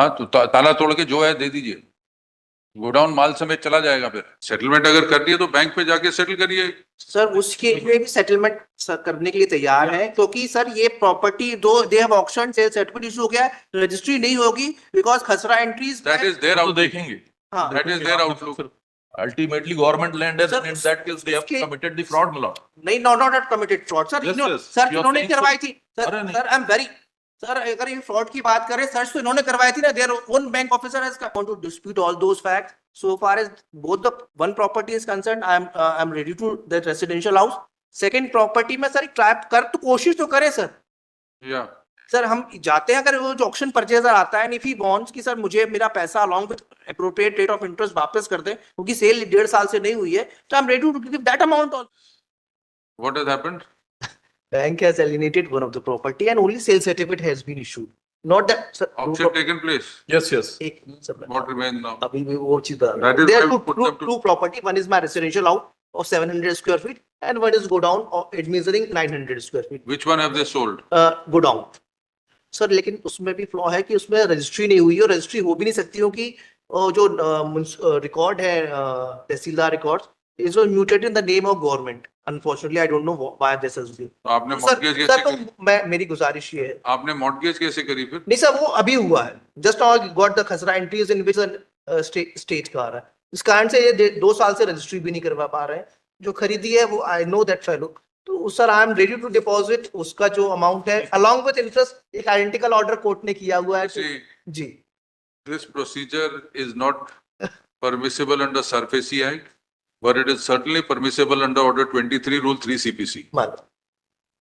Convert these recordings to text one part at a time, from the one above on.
हाँ तो ताला तोड़ के जो है दे दीजिए, गोडाउन माल समेत चला जाएगा। फिर सेटलमेंट अगर कर दिए तो बैंक पे जाके सेटल करिए। सर उसके लिए भी सेटलमेंट करने के लिए तैयार है, क्योंकि सर ये प्रॉपर्टी दो they have auction sale certificate issue हो गया, रजिस्ट्री नहीं होगी बिकॉज खसरा एंट्रीज दैट इज देयर तो आउट, देखेंगे, हाँ that is there outlook. Ultimately government land है, Sir, in that case they have उसके- committed the fraud, my lord. नहीं, not committed fraud sir. Yes, yes. Sir You are इन्होंने saying so. करवाई थी sir. अरे नहीं। Sir I am very sir, अगर ये फ्रॉड की बात करें, सर्च तो इन्होंने करवाई थी ना। Their own bank officer has gone to dispute all those facts. So far as both the one property is concerned, I am ready to that residential house. Second property में sir try कर तो कोशिश तो करें sir. या sir हम जाते हैं, अगर वो जो ऑक्शन परचेजर आता है, इफ ही वांट्स कि सर मुझे मेरा पैसा along with appropriate rate of interest वापस कर दे, क्योंकि सेल 1.5 साल से नहीं हुई है, तो I am ready to give that amount also. What has happened? Bank has alienated one of the property and only sale certificate has been issued. Not that sir, auction taken place, Yes, yes. एक सब what remain now? अभी भी वो चीज बता रहा That हूं। is There why are we put them to- two property. One is my residential house of 700 square feet and one is go down of it measuring 900 square feet. Which one have they sold? Go down. Sir लेकिन उसमें भी flaw है कि उसमें registry नहीं हुई, और registry हो भी नहीं सकती, क्योंकि जो रिकॉर्ड है tehsildar record is muted in the name of government. Unfortunately I don't know why this has been. तो आपने मॉर्गेज सर कैसे तो करी? मैं मेरी गुजारिश ये है। आपने मॉर्गेज कैसे करी फिर? नहीं सर, वो अभी हुआ है, जस्ट नाउ गॉट द खसरा एंट्रीज इन विच स्टेज का आ रहा है। इस कारण से ये 2 साल से रजिस्ट्री भी नहीं करवा पा रहे हैं। जो खरीदी है वो आई नो दैट फेलो, तो sir I am ready to deposit उसका जो अमाउंट है अलॉन्ग विद इंटरेस्ट। एक आइडेंटिकल ऑर्डर कोर्ट ने किया हुआ है। See, जी this procedure is not permissible under SARFAESI Act, but it is certainly permissible under Order 23, Rule 3 CPC. मान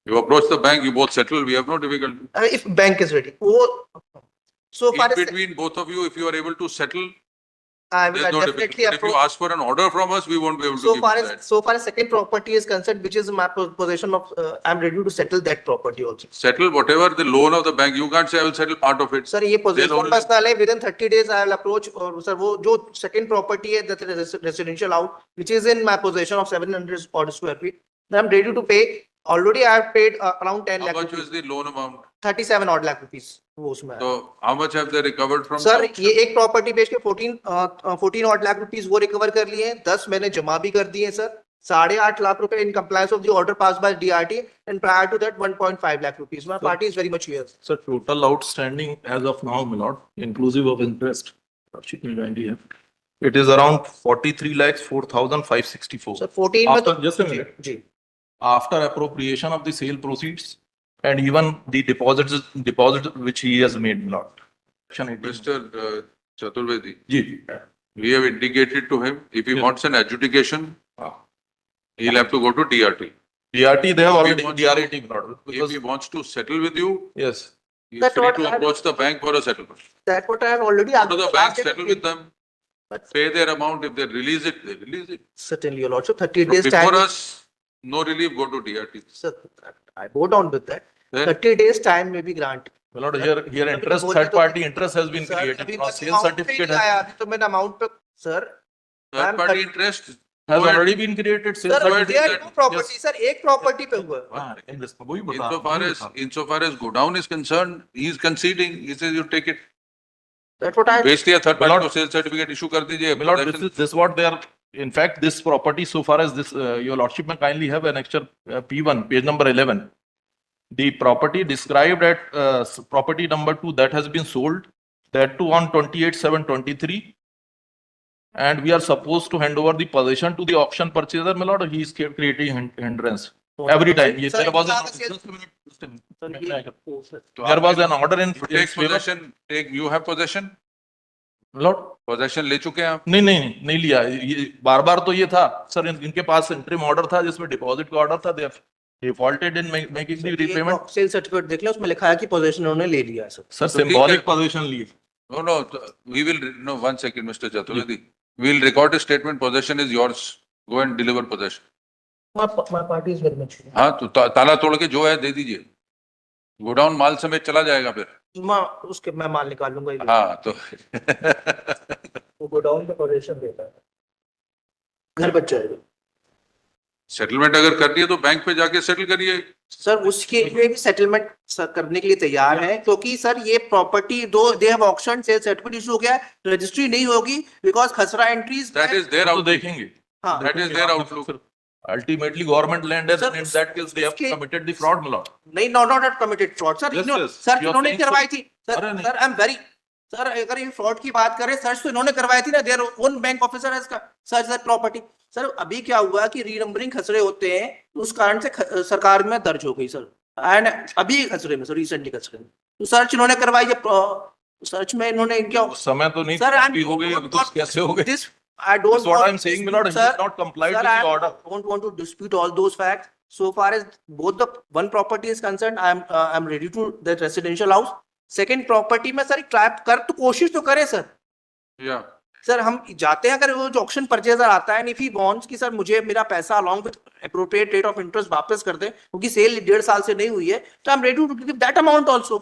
You approach the bank, you both settle, we have no difficulty. If bank is ready वो सो In far between both of you, if you are able to settle, I will there's no definitely difficulty. But if you approach. ask for an order from us, we won't be able to So give far you as that. so far as second property is concerned, which is my possession of, I'm ready to settle that property also. Settle whatever the loan of the bank. You can't say I will settle part of it. Sir ये position only- personal है, within 30 days I will approach। और sir वो जो second property है that residential house which is in my position of 700 odd square feet, I am ready to pay. Already I have paid around 10 How lakh much was rupees, the loan amount? 37 odd lakh rupees वो उसमें है। So how much have they recovered from? Sir the auction? ये एक property बेच के 14 odd lakh rupees वो recover कर लिए हैं, 10 मैंने जमा भी कर दिए हैं सर। 8.5 lakh रुपए in compliance of the order pass by DRT, and prior to that 1.5 lakh rupees। My party is very much here. So total outstanding as of now, my lord, inclusive of interest, it is around 43 lakhs 4,564. Sir 14 में After, तो just a ji minute, ji after appropriation of the sale proceeds and even the deposit which he has made, my lord. Section 18. Mr. Chaturvedi, Ji. we have indicated to him, if he Yes. wants an adjudication, he'll have to go to DRT. DRT, they have already wants DRT, my lord. If Because, he wants to settle with you, yes. he's That's free what to I- approach the bank for a settlement. That what I have already Go to the bank, asked. settle with them, But- pay their amount. If they release it, they release it. Certainly, your lordship, 30 days Before time. us, no relief, go to DRT. Sir, I go down with that. Then 30 days time may be granted. My lord, here अभी interest, बोलिए third तो- party interest has been Sir, created. अभी Now बस sale amount पे certificate नहीं आया, has अभी तो मैंने amount पे sir third party interest, has go ahead. already been created. Sale sir certificate there are that- two property sir, एक प्रॉपर्टी पे हुआ है। हाँ, in this- वही बता रहा हूँ। insofar as Godown is concerned, he is conceding. He says you take it. That's what I बेच दिया थर्ड My पार्टी lord- को सेल सर्टिफिकेट इशू कर दीजिए। My lord, this is what they are, in fact, this property, so far as this, your lordship may kindly have annexure P1, page number 11. The property described at property number 2 that has been sold, that too on 28/7/23. And we are supposed to hand over the possession to the auction purchaser, my lord, he is creating hindrance every time. Yes, Sir, there was यहाँ का an, sale- just a minute, just a minute. Sir, May I- ये- sir, There was an order in You in take favor. possession, you have possession, My lord, possession ले चुके हैं आप। नहीं लिया। ये बार बार तो ये था सर, इनके पास इंटरिम ऑर्डर था जिसमें डिपॉजिट का ऑर्डर था। They defaulted in making the repayment. Sale certificate देख लें, उसमें लिखा है कि पोजीशन उन्होंने ले लिया है सर। सर तो ठीक सिंबॉलिक है। पोजीशन ली। No, we will, no, 1 second, Mr. Chaturvedi. We will record a statement, possession is yours. Go and deliver possession. My party is very much here. हाँ तो ताला तोड़ के जो है दे दीजिए, गोडाउन माल समेत चला जाएगा फिर। उसके मैं माल निकाल लूंगा। हाँ तो वो गोडाउन पे पोजीशन देता है, घर बच जाएगा। सेटलमेंट अगर करनी है तो बैंक पे जाके सेटल करिए। सर उसके लिए भी सेटलमेंट करने के लिए तैयार है, क्योंकि सर ये प्रॉपर्टी दो दे हैव ऑक्शन से सर्टिफिकेट इशू हो गया, रजिस्ट्री नहीं होगी बिकॉज खसरा एंट्रीज दैट इज देयर तो आउटलुक, देखेंगे। हाँ that is there outlook. Ultimately, government lender, Sir, and in that case, they have उसके- committed the fraud, my lord. नहीं, not committed fraud sir. Yes, yes. Sir You are इन्होंने saying so. करवाई थी sir. अरे नहीं। Sir I am very sir, अगर ये fraud की बात करें, सर्च तो इन्होंने करवाई थी ना, देयर ओन बैंक ऑफिसर है इसका सर्च दैट प्रॉपर्टी। सर अभी क्या हुआ कि रीनंबरिंग खसरे होते हैं, तो उस कारण से सरकार में दर्ज हो गई सर, एंड अभी खसरे में सर, रिसेंटली खसरे में तो सर्च इन्होंने करवाई है। सर्च में इन्होंने क्या उस समय तो नहीं सर थी, हो गई, अब तो कैसे हो गई? This I don't That's what want I'm to saying, my dispute, lord, he sir. has not complied Sir, with the I order. don't want to dispute all those facts. So far as both the one property is concerned, I'm ready to that residential house. Second property में sir trap कर तो कोशिश तो करे sir. या sir हम जाते हैं, अगर वो जो ऑक्शन परचेजर आता है, इफ ही वांट्स कि सर मुझे मेरा पैसा along with appropriate rate of interest वापस कर दे, क्योंकि सेल 1.5 साल से नहीं हुई है, तो I am ready to give that amount also.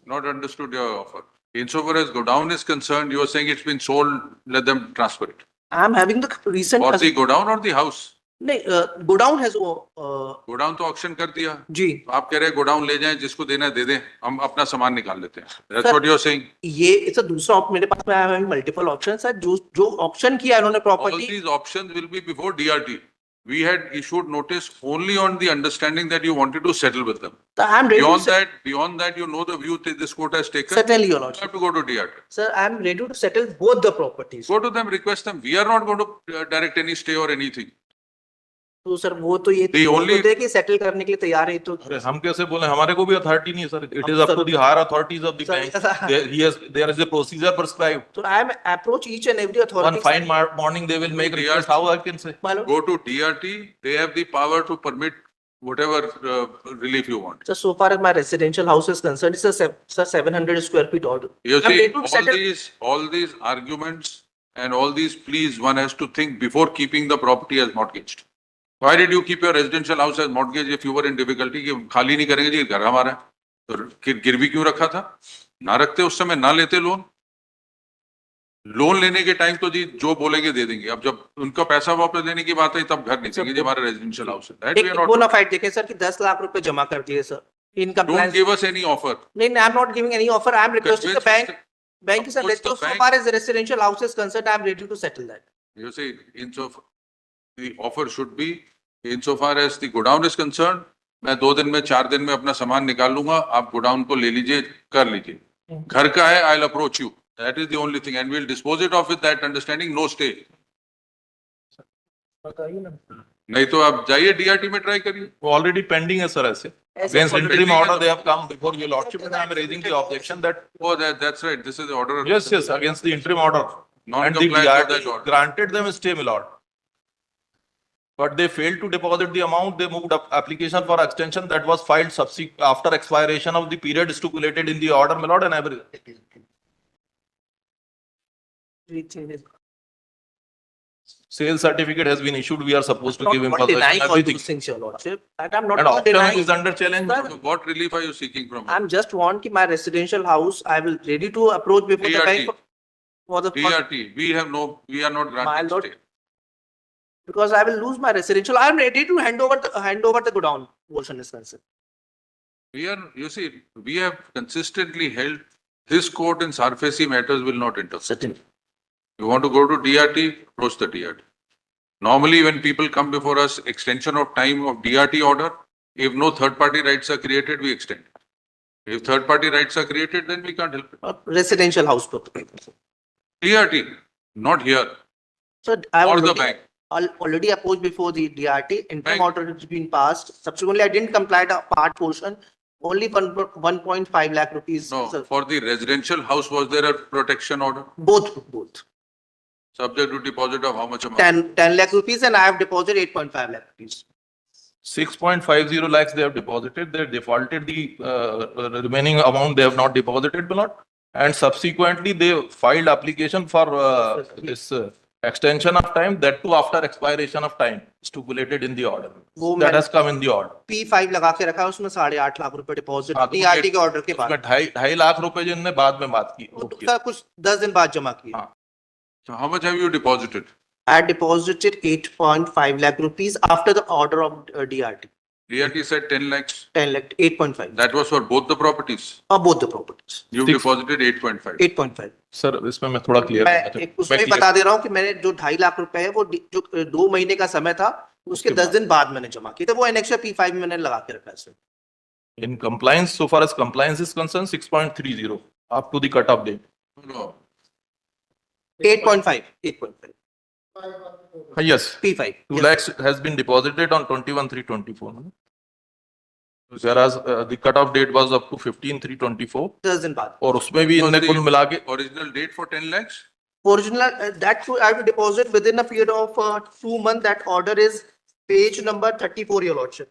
not understood your offer. Insofar as godown is concerned, you are saying it's been sold, let them transfer it. I am having the recent Or the godown or the house? नहीं, godown has godown तो auction कर दिया, जी। आप कह रहे हैं godown ले जाएं, जिसको देना है दे दें, हम अपना सामान निकाल लेते हैं। That's Sir, what you're saying. ये इट्स दूसरा मेरे पास में आया है मल्टीपल ऑप्शन सर, जो ऑप्शन किया इन्होंने All property. these options will be before DRT. We had issued notice only on the understanding that you wanted to settle with them. I am Beyond that, you know the view that this court has taken. certainly your You lordship, have to go to DRT. sir, I am ready to settle both the properties. Go to them, request them. We are not going to direct any stay or anything. तो sir वो तो ये The only- तो कि settle करने के लिए तैयार है, तो अरे हम कैसे बोले, हमारे को भी अथॉरिटी नहीं है sir, it is up to the higher authorities of the Sir, bank. sir. There is a procedure prescribed. तो I M approach each and every One authority. fine morning they will make request, how I can say? Go to DRT. They have the power to permit whatever relief you want. So far as my residential house is concerned, it's a 700 square feet order. You I'm see, ready to settle. all these arguments and all these pleas, one has to think before keeping the property as mortgaged. Why did you keep your residential house as mortgage if you were in difficulty? कि खाली नहीं करेंगे जी, घर हमारा है, तो गिरवी क्यों रखा था? ना रखते उस समय, ना लेते लोन। लोन लेने के टाइम तो जी जो बोलेंगे दे देंगे, अब जब उनका पैसा वापस देने की बात है तब घर नहीं चाहिए जी, हमारा रेजिडेंशियल हाउस है। That we are एक not- बोनाफाइड देखे सर कि 10 लाख रुपए जमा कर दिए sir in Don't compliance. give us any offer. नहीं, I am not giving any offer, I am requesting the Convince bank. Bank sir, Approach let's the so bank. Far as residential house is concerned, I am ready to settle that. You see, the offer should be, insofar as the godown is concerned, मैं 2 दिन में 4 दिन में अपना सामान निकाल लूंगा, आप गोडाउन को ले लीजिए, कर लीजिए। घर का है, I'll approach you. That is the only thing, and we'll dispose it off with that understanding, no stay. नहीं तो आप जाइए DRT में ट्राई करिए। वो already pending है sir ऐसे. Against interim order they have come before your lordship and I am raising the objection that Oh, that's right. This is the order. yes, against the interim order. And the Non-compliance with that DRT order. granted them stay, my lord. But they failed to deposit the amount, they moved up application for extension that was filed after expiration of the period stipulated in the order, my lord, and everything. Sale certificate has been issued, we are supposed to give him Not possession, denying all everything. those things, your lordship. That I'm not And auction denying. is under challenge. Sir, So what relief are you seeking from? I'm just want ki my residential house, I will ready to approach before the DRT. bank for the, DRT, we are not My granting lord. stay. because I will lose my residential. I am ready to hand over the godown portion is concerned. You see, we have consistently held this court in SARFAESI matters will not interfere. Certainly. You want to go to DRT, approach the DRT. Normally, when people come before us, extension of time of DRT order, if no third party rights are created, we extend. If third party rights are created, then we can't help it. Residential house property. DRT, not here, So I or was the bank. already approached before the DRT. Interim Bank. order has been passed. Subsequently, I didn't comply the part portion. Only 1.5 lakh rupees. No, Sir. for the residential house, was there a protection order? Both. Subject to deposit of how much amount? 10 lakh rupees, and I have deposited 8.5 lakh rupees. 6.50 lakhs they have deposited, they defaulted the remaining amount they have not deposited, my lord. And subsequently, they filed application for this extension of time, that too after expiration of time stipulated in the order. वो That मैंने has come in the order. P5 लगा के रखा है, उसमें 8.5 लाख रुपए deposit हाँ, तो DRT के ऑर्डर के बाद। उसमें 2.5 लाख रुपए जिनने बाद में बात की. वो तो सर कुछ 10 दिन बाद जमा किया। हाँ. So how much have you deposited? I had deposited 8.5 lakh rupees after the order of DRT. DRT said 10 lakhs. 10 lakh, 8.5. That was for both the properties. Both the properties. You Six. deposited 8.5. 8.5. Sir इसमें मैं थोड़ा clear मैं एक उसमें बता दे रहा हूँ कि मैंने जो 2.5 लाख रुपए है वो जो 2 महीने का समय था उसके 10 दिन बाद मैंने जमा किए थे, वो एनेक्सर P5 में मैंने लगा के रखा है sir. in compliance, so far as compliance is concerned, 6.30 up to the cut-off date. No. 8.5. 8.5. Yes, P5. 2 Yes. lakhs has been deposited on 21/3/24. Whereas the cut-off date was up to 15/3/24 10 दिन बाद. और उसमें भी Was इनने the कुल मिला के Original date for 10 lakhs? Original, that I have to deposit within a period of 2 months. That order is page number 34, your lordship.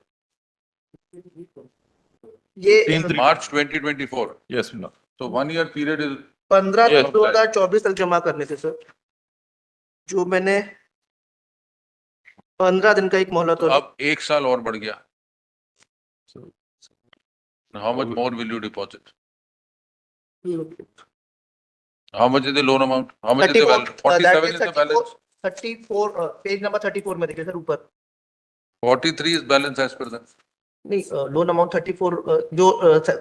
ये 15/3. March 2024. yes, no. So 1 year period is 15 Yes. 2024 तक जमा करने थे sir, जो मैंने 15 दिन का एक मोहलत और अब 1 साल और बढ़ गया. How much more will you deposit? How much is the loan amount? How much is the 34, balance? 47 is the 34, balance. 34 page number 34 में देखिए सर ऊपर. 43 is balance as per that. नहीं, लोन अमाउंट 34 जो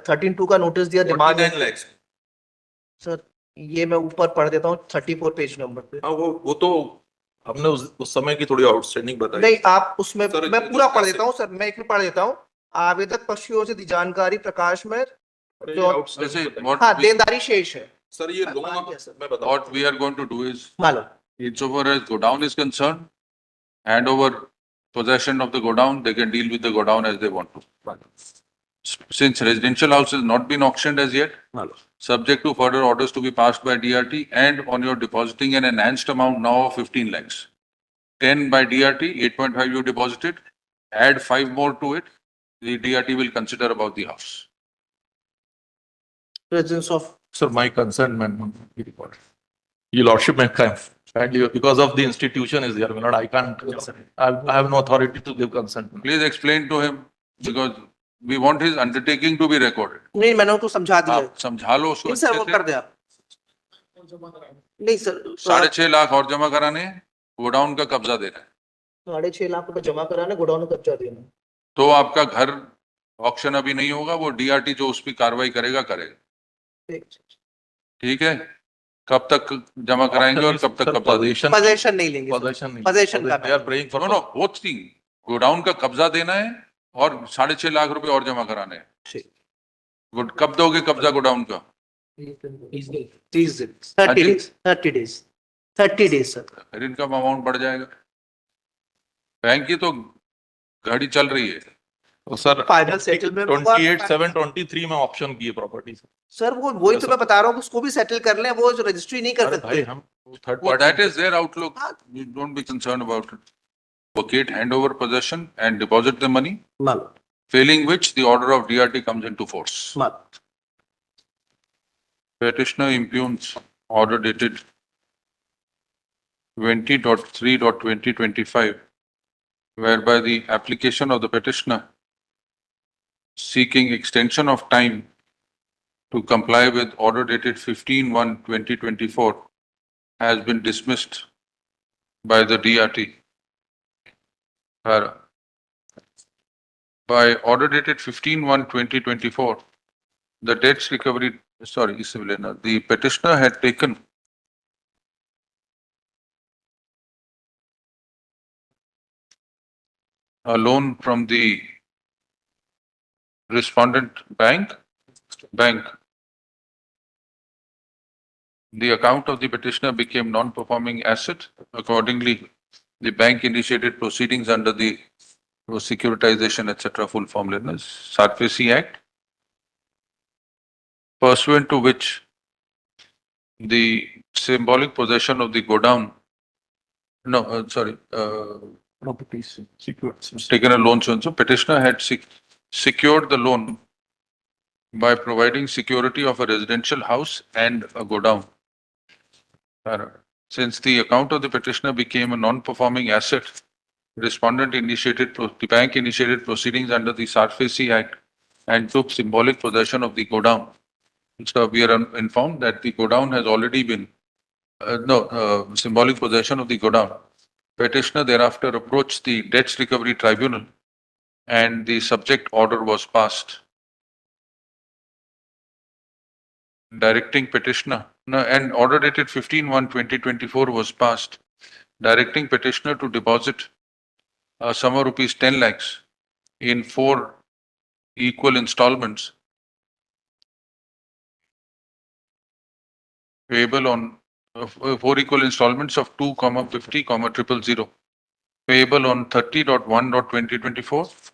13/2 का नोटिस दिया demand 49 lakhs. Sir, ये मैं ऊपर पढ़ देता हूँ 34 पेज नंबर पे. हाँ वो तो हमने उस समय की थोड़ी आउटस्टैंडिंग बताई. नहीं, आप उसमें सर, मैं पूरा पढ़ जैसे- देता हूँ सर, मैं एक भी पढ़ देता हूँ. आवेदक पक्ष की ओर से दी जानकारी प्रकाश में ये जो outstanding Listen, बताई. what हाँ we- देनदारी शेष है. Sir, ये हाँ, loan yes, sir. मैं बताऊं. what we are going to do is, मालूम. insofar as godown is concerned, hand over possession of the godown, they can deal with the godown as they want to. Since residential house has not been auctioned as yet, मालूम. subject to further orders to be passed by DRT and on your depositing an enhanced amount now of 15 lakhs. 10 by DRT, 8.5 you deposited, add 5 more to it, the DRT will consider about the house. Presence of Sir, my concern, man, your lordship, man, kindly, because of the institution is there, my lord, I can't, I have no authority to give consent. Please explain to him because we want his undertaking to be recorded. नहीं, मैंने उनको समझा दिया. आप समझा लो उसको नहीं sir, वो अच्छे कर से. दे आप. नहीं सर, 6.5 लाख और जमा कराने हैं, गोडाउन का कब्जा देना है. 6.5 लाख रुपए जमा कराना, गोडाउन को कब्जा देना. तो आपका घर ऑक्शन अभी नहीं होगा, वो डीआरटी जो उस पर कार्रवाई करेगा करेगा. ठीक है, कब तक जमा कराएंगे और कब तक कब्जा देंगे? Possession, पोजेशन नहीं लेंगे सर. possession नहीं. Possession का They are praying for. No no, both thing, godown का कब्जा देना है और 6.5 लाख रुपए और जमा कराने हैं. ठीक. कब दोगे कब्जा गोडाउन का? 30 दिन. 30 days. 30 days. 30 days sir. फिर इनका अमाउंट बढ़ जाएगा. बैंक की तो गाड़ी चल रही है. तो सर फाइनल सेटलमेंट 28/7/23 में ऑप्शन की है प्रॉपर्टी. सर, वो वही तो मैं बता रहा हूँ, उसको भी सेटल कर लें, वो रजिस्ट्री नहीं कर अरे सकते. भाई हम third Well, party that is their outlook. You don't be concerned about it. Vacate, hand over possession and deposit the money, मालूम. failing which the order of DRT comes into force. मालूम. Petitioner impugns order dated 20.3.2025, whereby the application of the petitioner seeking extension of time to comply with order dated 15/1/2024 has been dismissed by the DRT. By order dated 15/1/2024, the debts recovery, the petitioner had taken a loan from the respondent bank. The account of the petitioner became non-performing asset. Accordingly, the bank initiated proceedings under the Securitization, etc., full form known as SARFAESI Act, pursuant to which the symbolic possession of the godown, properties secured. taken a loan, so petitioner had secured the loan by providing security of a residential house and a godown. Since the account of the petitioner became a non-performing asset, the bank initiated proceedings under the SARFAESI Act and took symbolic possession of the godown. So we are informed that the godown has already been, symbolic possession of the godown Petitioner thereafter approached the Debts Recovery Tribunal and the subject order was passed. Directing petitioner, no, and order dated 15/1/2024 was passed, directing petitioner to deposit a sum of rupees 10 lakhs in 4 equal installments payable on 4 equal installments of 2,50,000 payable on 30.1.2024,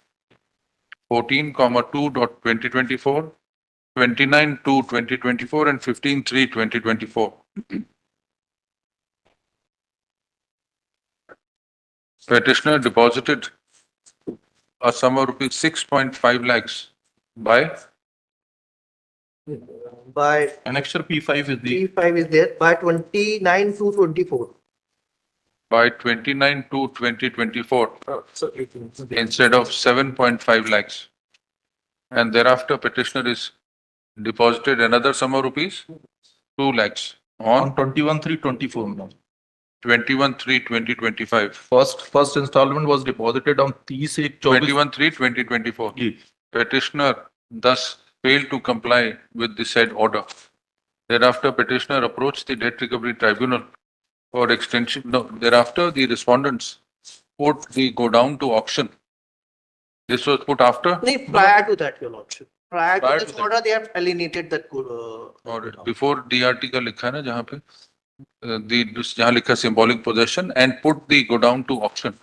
14,2.2024, 29/2/2024 and 15/3/2024. Petitioner deposited a sum of rupees 6.5 lakhs by Annexure P5 is the, P5 is there by 29/2/24. by 29/2/2024 instead of 7.5 lakhs. And thereafter petitioner is deposited another sum of rupees 2 lakhs on on 21/3/24. 21/3/2025. First installment was deposited on 30/1/24. 21/3/2024. Petitioner thus failed to comply with the said order. Thereafter, petitioner approached the Debt Recovery Tribunal for extension. No, thereafter, the respondents put the go down to auction. This was put after No, prior to that, your lordship. Prior Prior to to this that. order, they have alienated that. or before DRT का लिखा है ना जहाँ पे the जहाँ लिखा symbolic possession and put the go down to auction.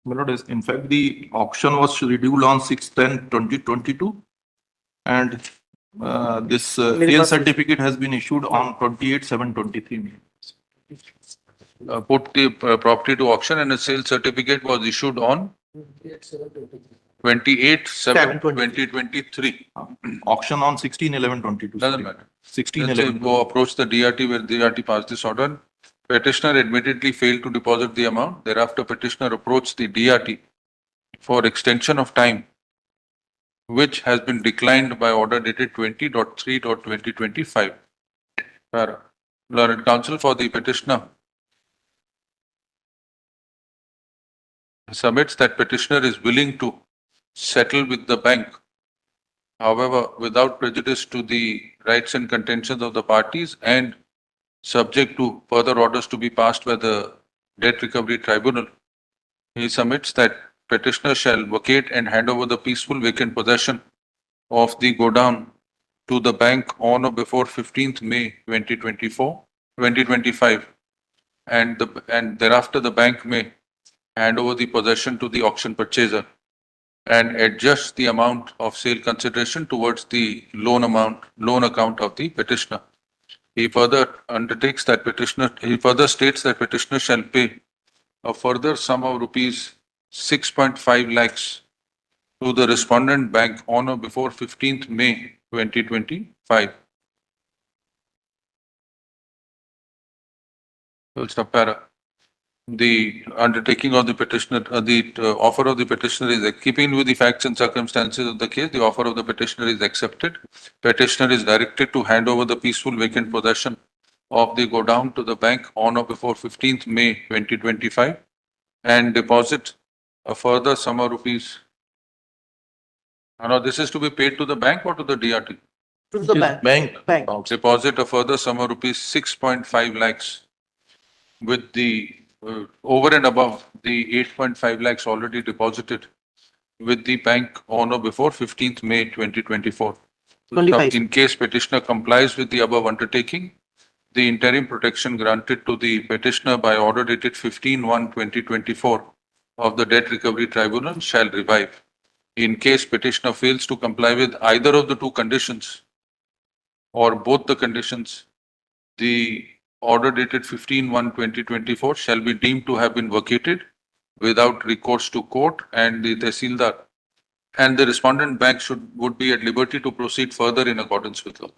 My lord, in fact, the auction was scheduled on 6/10/2022. And this Mere sale paas- certificate has been issued on 28/7/23. Put the property to auction and a sale certificate was issued on 28/7/2023. Auction on 16/11/22. Doesn't matter. Let's say 16/11. go approach the DRT where DRT passed this order. Petitioner admittedly failed to deposit the amount. Thereafter, petitioner approached the DRT for extension of time, which has been declined by order dated 20.3.2025. Para. Learned counsel for the petitioner submits that petitioner is willing to settle with the bank. However, without prejudice to the rights and contentions of the parties and subject to further orders to be passed by the Debt Recovery Tribunal, he submits that petitioner shall vacate and hand over the peaceful vacant possession of the godown to the bank on or before 15th May 2025, and thereafter the bank may hand over the possession to the auction purchaser and adjust the amount of sale consideration towards the loan account of the petitioner. He further states that petitioner shall pay a further sum of rupees 6.5 lakhs to the respondent bank on or before 15th May 2025. Full stop para. The undertaking of the petitioner, offer of the petitioner is keeping with the facts and circumstances of the case. The offer of the petitioner is accepted. Petitioner is directed to hand over the peaceful vacant possession of the godown to the bank on or before 15th May 2025 and deposit a further sum of rupees. Now, this is to be paid to the bank or to the DRT? To the bank. Bank. Deposit a further sum of rupees 6.5 lakhs with the over and above the 8.5 lakhs already deposited with the bank on or before 15th May 2024. 25. In case petitioner complies with the above undertaking, the interim protection granted to the petitioner by order dated 15/1/2024 of the Debt Recovery Tribunal shall revive. In case petitioner fails to comply with either of the two conditions or both the conditions, the order dated 15/1/2024 shall be deemed to have been vacated without recourse to court, and the Tehsildar and the respondent bank would be at liberty to proceed further in accordance with law.